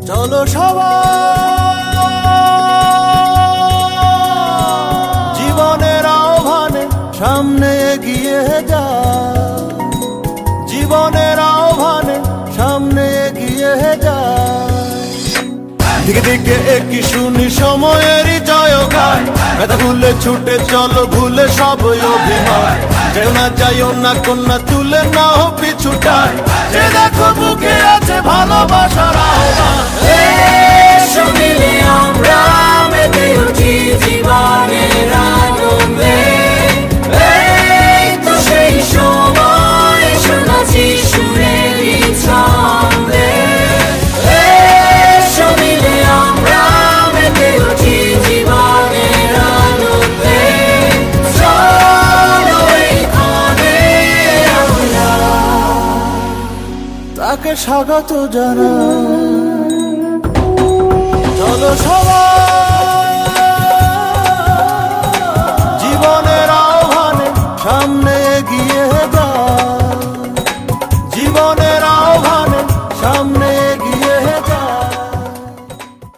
চলো সবাই জীবনের আহ্বানে সামনে এগিয়ে যায়, জীবনের আহ্বানে সামনে এগিয়ে যায়। দিকে দিকে একই শুনি সময়েরই জয়গান, ব্যথা ভুলে ছুটে চলো ভুলে সব অভিমান। যেও না যাইও না কন্যা তুলে নাও পিছুটায়, যে দেখো বুকে আছে ভালোবাসার আহ্বান। এসো মিলে আমরা মেতে উঠি জীবনের আনন্দে, এই তো সেই সময় শোনাচ্ছি সুরেরই ছন্দে। এসো মিলে আমরা মেতে উঠি জীবনের আনন্দে, চলো এই ক্ষণে আমরা তাকে স্বাগত জানাই। চলো সবাই